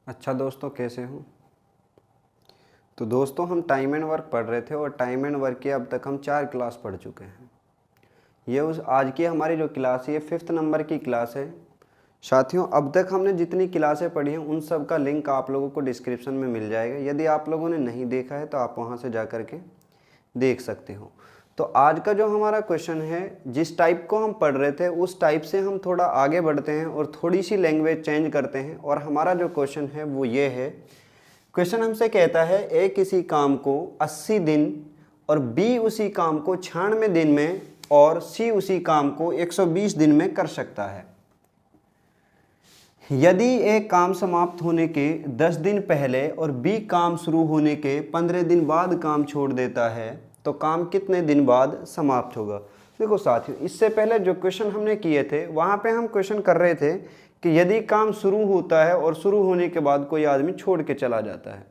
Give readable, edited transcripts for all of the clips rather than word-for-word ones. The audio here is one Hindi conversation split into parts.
अच्छा दोस्तों, कैसे हो? तो दोस्तों, हम टाइम एंड वर्क पढ़ रहे थे और टाइम एंड वर्क की अब तक हम 4 क्लास पढ़ चुके हैं। ये उस आज की हमारी जो क्लास है ये 5th नंबर की क्लास है। साथियों, अब तक हमने जितनी क्लासें पढ़ी हैं उन सब का लिंक आप लोगों को डिस्क्रिप्शन में मिल जाएगा। यदि आप लोगों ने नहीं देखा है तो आप वहाँ से जा कर के देख सकते हो। तो आज का जो हमारा क्वेश्चन है, जिस टाइप को हम पढ़ रहे थे उस टाइप से हम थोड़ा आगे बढ़ते हैं और थोड़ी सी लैंग्वेज चेंज करते हैं। और हमारा जो क्वेश्चन है वो ये है। क्वेश्चन हमसे कहता है ए किसी काम को 80 दिन और बी उसी काम को 96 दिन में और सी उसी काम को 120 दिन में कर सकता है। यदि ए काम समाप्त होने के 10 दिन पहले और बी काम शुरू होने के 15 दिन बाद काम छोड़ देता है तो काम कितने दिन बाद समाप्त होगा? देखो साथियों, इससे पहले जो क्वेश्चन हमने किए थे वहाँ पे हम क्वेश्चन कर रहे थे कि यदि काम शुरू होता है और शुरू होने के बाद कोई आदमी छोड़ के चला जाता है,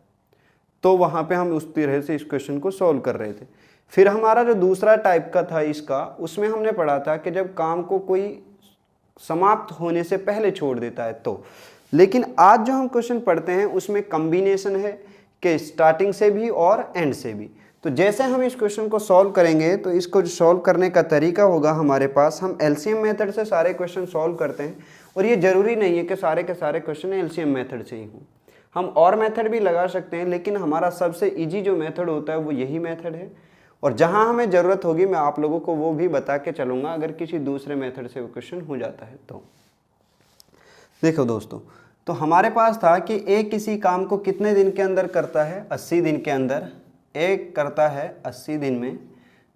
तो वहाँ पे हम उस तरह से इस क्वेश्चन को सॉल्व कर रहे थे। फिर हमारा जो दूसरा टाइप का था इसका, उसमें हमने पढ़ा था कि जब काम को कोई समाप्त होने से पहले छोड़ देता है तो। लेकिन आज जो हम क्वेश्चन पढ़ते हैं उसमें कॉम्बिनेशन है कि स्टार्टिंग से भी और एंड से भी। तो जैसे हम इस क्वेश्चन को सॉल्व करेंगे तो इसको सॉल्व करने का तरीका होगा हमारे पास, हम एलसीएम मेथड से सारे क्वेश्चन सॉल्व करते हैं। और ये जरूरी नहीं है कि सारे के सारे क्वेश्चन एलसीएम मेथड से ही हों, हम और मेथड भी लगा सकते हैं, लेकिन हमारा सबसे इजी जो मेथड होता है वो यही मेथड है। और जहां हमें ज़रूरत होगी मैं आप लोगों को वो भी बता के चलूँगा अगर किसी दूसरे मेथड से वो क्वेश्चन हो जाता है तो। देखो दोस्तों, तो हमारे पास था कि ए किसी काम को कितने दिन के अंदर करता है? 80 दिन के अंदर। ए करता है 80 दिन में।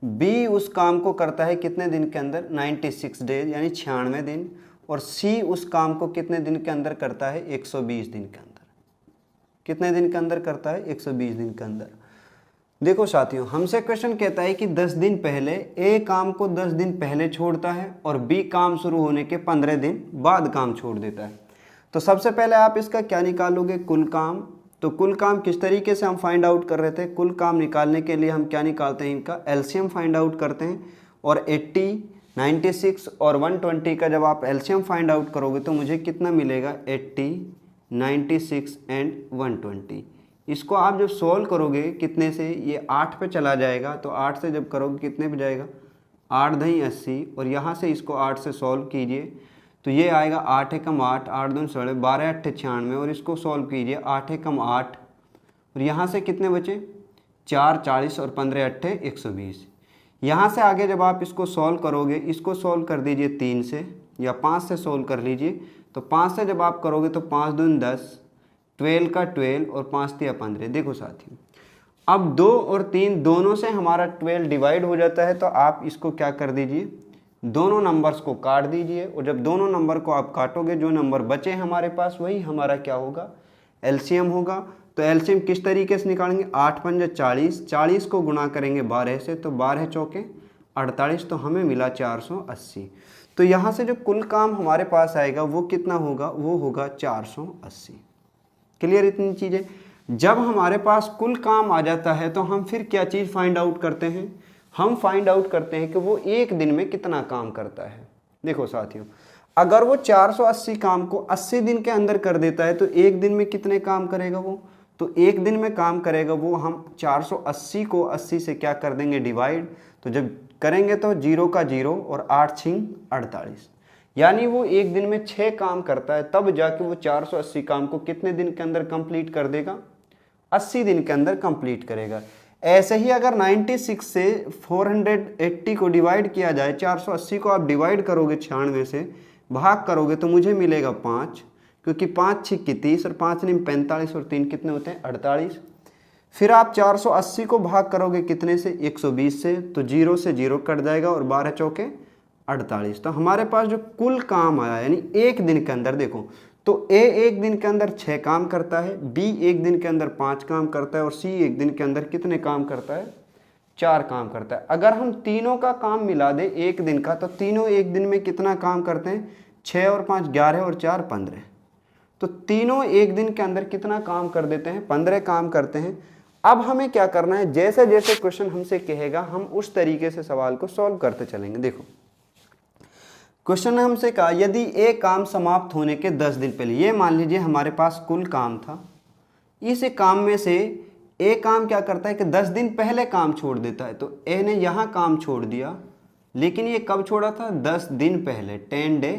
बी उस काम को करता है कितने दिन के अंदर? 96 डेज यानी 96 दिन। और सी उस काम को कितने दिन के अंदर करता है? 120 दिन के अंदर। कितने दिन के अंदर करता है? 120 दिन के अंदर। देखो साथियों, हमसे क्वेश्चन कहता है कि 10 दिन पहले ए काम को 10 दिन पहले छोड़ता है और बी काम शुरू होने के 15 दिन बाद काम छोड़ देता है। तो सबसे पहले आप इसका क्या निकालोगे? कुल काम। तो कुल काम किस तरीके से हम फाइंड आउट कर रहे थे? कुल काम निकालने के लिए हम क्या निकालते हैं? इनका एलसीएम फाइंड आउट करते हैं। और 80, 96 और 120 का जब आप एलसीएम फाइंड आउट करोगे तो मुझे कितना मिलेगा? 80, 96 एंड 120। इसको आप जब सॉल्व करोगे कितने से? ये 8 पे चला जाएगा। तो 8 से जब करोगे कितने पे जाएगा? 8 दही 80। और यहाँ से इसको 8 से सॉल्व कीजिए तो ये आएगा 8 एकम 8, 8 दूनी 16, 12 अट्ठे 96। और इसको सॉल्व कीजिए 8 एकम 8 और यहाँ से कितने बचे? 4, 40 और 15 अट्ठे 120। यहाँ से आगे जब आप इसको सॉल्व करोगे, इसको सॉल्व कर दीजिए 3 से या 5 से सॉल्व कर लीजिए। तो 5 से जब आप करोगे तो 5 दूनी 10, 12 का 12 और 5 तिया 15। देखो साथियों, अब 2 और 3 दोनों से हमारा 12 डिवाइड हो जाता है। तो आप इसको क्या कर दीजिए? दोनों नंबर्स को काट दीजिए। और जब दोनों नंबर को आप काटोगे, जो नंबर बचे हमारे पास वही हमारा क्या होगा? एलसीएम होगा। तो एलसीएम किस तरीके से निकालेंगे? 8 पंजे 40, 40 को गुणा करेंगे 12 से तो 12 चौके 48, तो हमें मिला 480। तो यहाँ से जो कुल काम हमारे पास आएगा वो कितना होगा? वो होगा 480। क्लियर इतनी चीज़ें? जब हमारे पास कुल काम आ जाता है तो हम फिर क्या चीज़ फाइंड आउट करते हैं? हम फाइंड आउट करते हैं कि वो एक दिन में कितना काम करता है। देखो साथियों, अगर वो 480 काम को 80 दिन के अंदर कर देता है तो एक दिन में कितने काम करेगा वो? तो एक दिन में काम करेगा वो, हम 480 को 80 से क्या कर देंगे? डिवाइड। तो जब करेंगे तो 0 का 0 और 8 छिंग 48, यानी वो एक दिन में 6 काम करता है। तब जाके वो 480 काम को कितने दिन के अंदर कंप्लीट कर देगा? 80 दिन के अंदर कंप्लीट करेगा। ऐसे ही अगर 96 से 480 को डिवाइड किया जाए, 480 को आप डिवाइड करोगे 96 से, भाग करोगे तो मुझे मिलेगा 5, क्योंकि 5 छिक्की 30 और 5 निम 45 और 3 कितने होते हैं? 48। फिर आप 480 को भाग करोगे कितने से? 120 से, तो 0 से 0 कट जाएगा और 12 चौके 48। तो हमारे पास जो कुल काम आया यानी एक दिन के अंदर, देखो तो ए एक दिन के अंदर 6 काम करता है, बी एक दिन के अंदर 5 काम करता है और सी एक दिन के अंदर कितने काम करता है? 4 काम करता है। अगर हम तीनों का काम मिला दे एक दिन का तो तीनों एक दिन में कितना काम करते हैं? 6 और 5 11 और 4 15। तो तीनों एक दिन के अंदर कितना काम कर देते हैं? 15 काम करते हैं। अब हमें क्या करना है? जैसे जैसे क्वेश्चन हमसे कहेगा हम उस तरीके से सवाल को सॉल्व करते चलेंगे। देखो क्वेश्चन ने हमसे कहा यदि ए काम समाप्त होने के 10 दिन पहले, ये मान लीजिए हमारे पास कुल काम था, इस काम में से ए काम क्या करता है कि 10 दिन पहले काम छोड़ देता है। तो ए ने यहाँ काम छोड़ दिया, लेकिन ये कब छोड़ा था? 10 दिन पहले, 10 डे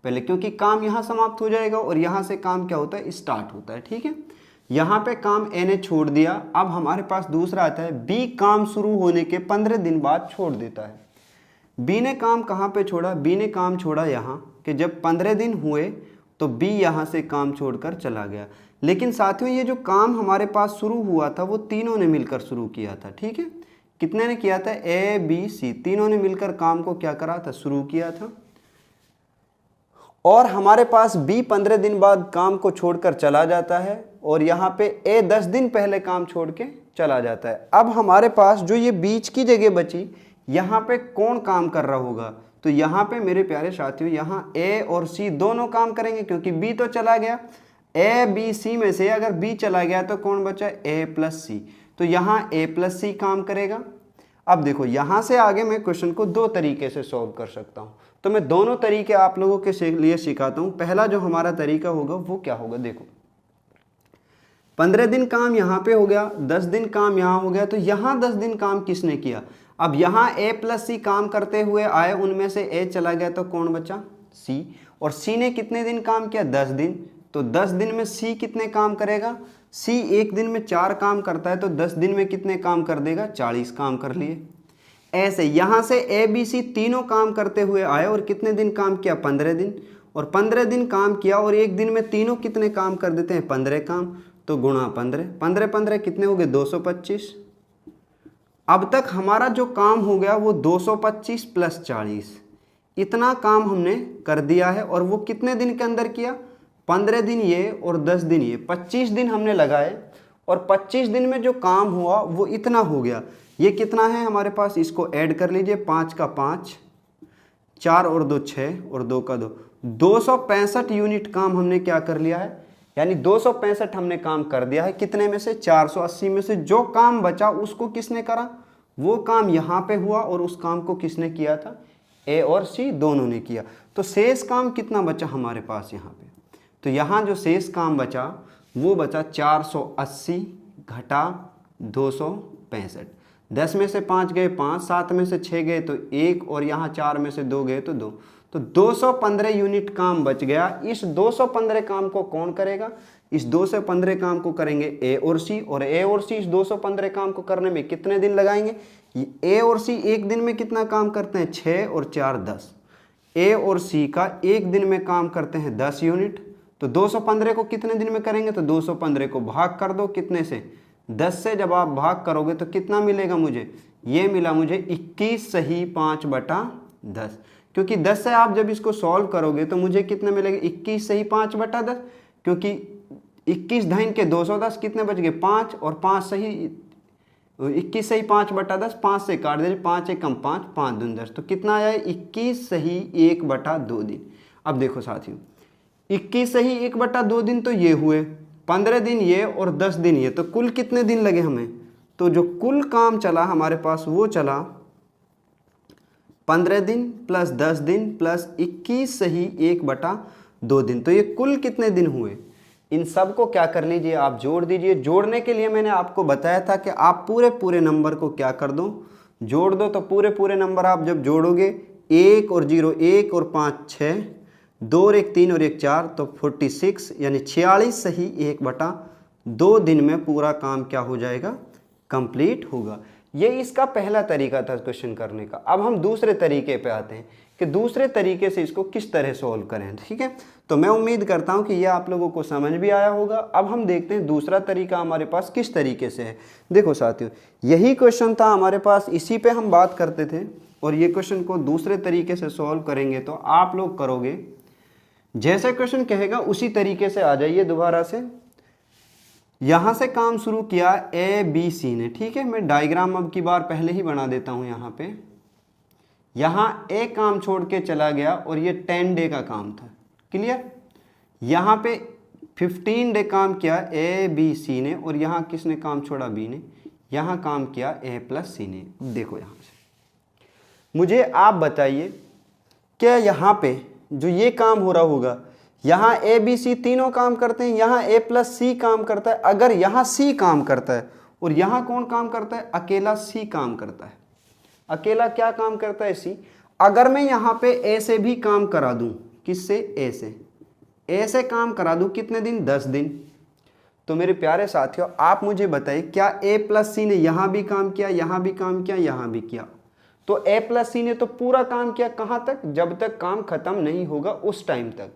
पहले, क्योंकि काम यहाँ समाप्त हो जाएगा और यहाँ से काम क्या होता है? स्टार्ट होता है। ठीक है, यहाँ पे काम ए ने छोड़ दिया। अब हमारे पास दूसरा आता है बी काम शुरू होने के 15 दिन बाद छोड़ देता है। बी ने काम कहाँ पे छोड़ा? बी ने काम छोड़ा यहाँ, कि जब 15 दिन हुए तो बी यहाँ से काम छोड़कर चला गया। लेकिन साथियों ये जो काम हमारे पास शुरू हुआ था वो तीनों ने मिलकर शुरू किया था। ठीक है, कितने ने किया था? ए बी सी, तीनों ने मिलकर काम को क्या करा था? शुरू किया था। और हमारे पास बी 15 दिन बाद काम को छोड़कर चला जाता है और यहाँ पे ए 10 दिन पहले काम छोड़ के चला जाता है। अब हमारे पास जो ये बीच की जगह बची, यहाँ पे कौन काम कर रहा होगा? तो यहाँ पे मेरे प्यारे साथियों यहाँ ए और सी दोनों काम करेंगे, क्योंकि बी तो चला गया। ए बी सी में से अगर बी चला गया तो कौन बचा? ए प्लस सी। तो यहाँ ए प्लस सी काम करेगा। अब देखो यहाँ से आगे मैं क्वेश्चन को दो तरीके से सॉल्व कर सकता हूँ, तो मैं दोनों तरीके आप लोगों के लिए सिखाता हूँ। पहला जो हमारा तरीका होगा वो क्या होगा? देखो 15 दिन काम यहाँ पे हो गया, 10 दिन काम यहाँ हो गया, तो यहाँ 10 दिन काम किसने किया? अब यहाँ ए प्लस सी काम करते हुए आए, उनमें से ए चला गया तो कौन बचा? सी। और सी ने कितने दिन काम किया? 10 दिन। तो 10 दिन में सी कितने काम करेगा? सी एक दिन में 4 काम करता है, तो 10 दिन में कितने काम कर देगा? 40 काम कर लिए। ऐसे यहाँ से ए बी सी तीनों काम करते हुए आए और कितने दिन काम किया? 15 दिन। और 15 दिन काम किया और एक दिन में तीनों कितने काम कर देते हैं? 15 काम। तो गुणा 15, 15 15 कितने हो गए? 225। अब तक हमारा जो काम हो गया वो 225 प्लस 40, इतना काम हमने कर दिया है। और वो कितने दिन के अंदर किया? 15 दिन ये और 10 दिन ये, 25 दिन हमने लगाए। और 25 दिन में जो काम हुआ वो इतना हो गया। ये कितना है हमारे पास? इसको ऐड कर लीजिए, 5 का 5, 4 और 2 6 और 2 का 2, 265 यूनिट काम हमने क्या कर लिया है? यानी 265 हमने काम कर दिया है। कितने में से? 480 में से। जो काम बचा उसको किसने करा? वो काम यहाँ पे हुआ और उस काम को किसने किया था? ए और सी दोनों ने किया। तो शेष काम कितना बचा हमारे पास यहाँ पे? तो यहाँ जो शेष काम बचा वो बचा 480 घटा 265। 10 में से 5 गए 5, 7 में से 6 गए तो 1 और यहाँ 4 में से 2 गए तो 2, तो 215 यूनिट काम बच गया। इस 215 काम को कौन करेगा? इस 215 काम को करेंगे ए और सी। और ए और सी इस 215 काम को करने में कितने दिन लगाएंगे? ए और सी एक दिन में कितना काम करते हैं? 6 और 4 10। ए और सी का एक दिन में काम करते हैं 10 यूनिट। तो 215 को कितने दिन में करेंगे? तो 215 को भाग कर दो कितने से? 10 से। जब आप भाग करोगे तो कितना मिलेगा मुझे? ये मिला मुझे 21 सही 5/10, क्योंकि 10 से आप जब इसको सॉल्व करोगे तो मुझे कितने मिलेंगे? 21 सही 5/10, क्योंकि 21 धन के 210 कितने बच गए? 5 और 5 सही 21 सही 5/10, 5 से काट दीजिए, 5 एकम 5, 5 दूनी 10, तो कितना आया? 21 सही 1/2 दिन। अब देखो साथियों 21 सही 1/2 दिन तो ये हुए, 15 दिन ये और 10 दिन ये, तो कुल कितने दिन लगे हमें? तो जो कुल काम चला हमारे पास वो चला 15 दिन प्लस 10 दिन प्लस 21 सही 1/2 दिन। तो ये कुल कितने दिन हुए? इन सब को क्या कर लीजिए आप जोड़ दीजिए। जोड़ने के लिए मैंने आपको बताया था कि आप पूरे पूरे नंबर को क्या कर दो? जोड़ दो। तो पूरे पूरे नंबर आप जब जोड़ोगे 1 और 0 1 और 5 6, 2 और 1 3 और 1 4, तो 46 यानी 46 सही 1/2 दिन में पूरा काम क्या हो जाएगा? कंप्लीट होगा। ये इसका पहला तरीका था क्वेश्चन करने का। अब हम दूसरे तरीके पे आते हैं कि दूसरे तरीके से इसको किस तरह सॉल्व करें। ठीक है, तो मैं उम्मीद करता हूं कि ये आप लोगों को समझ भी आया होगा। अब हम देखते हैं दूसरा तरीका हमारे पास किस तरीके से है। देखो साथियों यही क्वेश्चन था हमारे पास, इसी पे हम बात करते थे और ये क्वेश्चन को दूसरे तरीके से सॉल्व करेंगे तो आप लोग करोगे जैसे क्वेश्चन कहेगा उसी तरीके से आ जाइए दोबारा से। यहां से काम शुरू किया ए बी सी ने। ठीक है, मैं डायग्राम अब की बार पहले ही बना देता हूं। यहाँ पे यहाँ ए काम छोड़ के चला गया और ये 10 डे का काम था। क्लियर? यहाँ पे 15 डे काम किया ए बी सी ने और यहाँ किसने काम छोड़ा? बी ने। यहाँ काम किया ए प्लस सी ने। देखो यहाँ से मुझे आप बताइए क्या यहाँ पे जो ये काम हो रहा होगा, यहाँ ए बी सी तीनों काम करते हैं, यहाँ ए प्लस सी काम करता है। अगर यहाँ सी काम करता है और यहाँ कौन काम करता है, अकेला सी काम करता है। अकेला क्या काम करता है, सी। अगर मैं यहाँ पे ए से भी काम करा दूँ, किससे, ए से काम करा दूँ, कितने दिन, 10 दिन। तो मेरे प्यारे साथियों आप मुझे बताइए, क्या ए प्लस सी ने यहाँ भी काम किया, यहाँ भी काम किया, यहाँ भी किया? तो ए प्लस सी ने तो पूरा काम किया, कहाँ तक, जब तक काम खत्म नहीं होगा उस टाइम तक।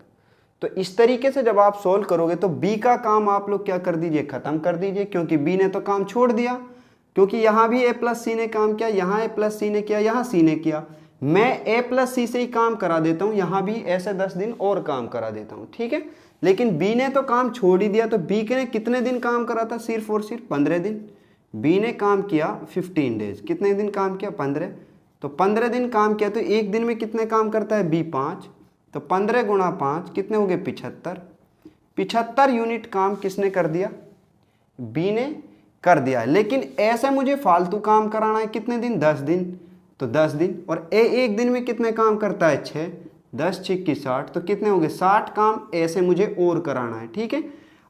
तो इस तरीके से जब आप सोल्व करोगे तो बी का काम आप लोग क्या कर दीजिए, खत्म कर दीजिए, क्योंकि बी ने तो काम छोड़ दिया, क्योंकि यहाँ भी ए प्लस सी ने काम किया, यहाँ ए प्लस सी ने किया, यहाँ सी ने किया। मैं ए प्लस सी से ही काम करा देता हूँ, यहाँ भी ऐसे 10 दिन और काम करा देता हूँ, ठीक है। लेकिन बी ने तो काम छोड़ ही दिया, तो बी ने कितने दिन काम करा था, सिर्फ और सिर्फ 15 दिन। बी ने काम किया 15 डेज, कितने दिन काम किया, 15। तो 15 दिन काम किया, तो एक दिन में कितने काम करता है बी, 5। तो 15 गुणा 5 कितने हो गए, 75। 75 यूनिट काम किसने कर दिया, बी ने कर दिया। लेकिन ऐसे मुझे फालतू काम कराना है, कितने दिन, 10 दिन। तो 10 दिन, और ए एक दिन में कितने काम करता है, 6। 10 6 की 60, तो कितने हो गए, 60 काम ऐसे मुझे और कराना है, ठीक है।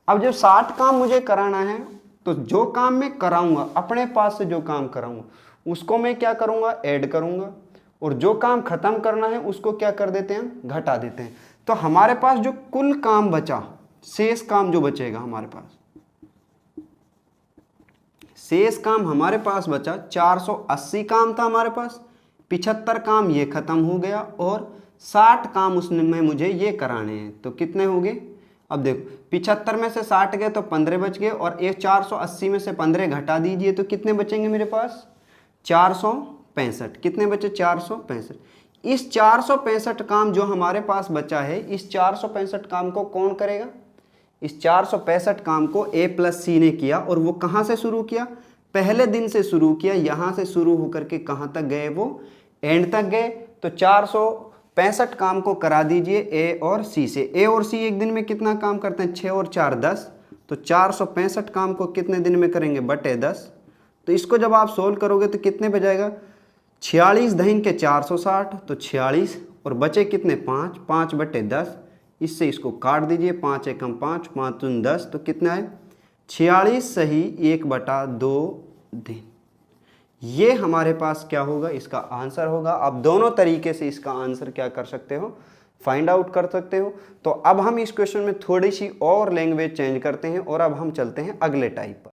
अब जब 60 काम मुझे कराना है, तो जो काम मैं कराऊंगा, अपने पास से जो काम कराऊंगा उसको मैं क्या करूंगा, ऐड करूंगा, और जो काम खत्म करना है उसको क्या कर देते हैं, घटा देते हैं। तो हमारे पास जो कुल काम बचा, शेष काम जो बचेगा हमारे पास, शेष काम हमारे पास बचा 480 काम था हमारे पास। 75 काम ये खत्म हो गया और 60 काम उसमें मुझे ये कराने हैं। तो कितने हो गए, अब देखो 75 में से 60 गए तो 15 बच गए, और ये 480 में से 15 घटा दीजिए तो कितने बचेंगे मेरे पास, 465। कितने बचे, 465। इस 465 काम जो हमारे पास बचा है, इस 465 काम को कौन करेगा, इस 465 काम को ए प्लस सी ने किया, और वो कहाँ से शुरू किया, पहले दिन से शुरू किया। यहाँ से शुरू होकर के कहाँ तक गए, वो एंड तक गए। तो 465 काम को करा दीजिए ए और सी से। ए और सी एक दिन में कितना काम करते हैं, 6 और 4 10। तो 465 काम को कितने दिन में करेंगे, बटे 10। तो इसको जब आप सोल्व करोगे तो कितने बजाएगा, 46 दहीन के 460, तो 46, और बचे कितने, 5। 5 बटे 10, इससे इसको काट दीजिए, 5 एकम 5, 5 दूनी 10, तो कितना है, 46 सही 1/2 दिन। ये हमारे पास क्या होगा, इसका आंसर होगा। आप दोनों तरीके से इसका आंसर क्या कर सकते हो, फाइंड आउट कर सकते हो। तो अब हम इस क्वेश्चन में थोड़ी सी और लैंग्वेज चेंज करते हैं, और अब हम चलते हैं अगले टाइप पर।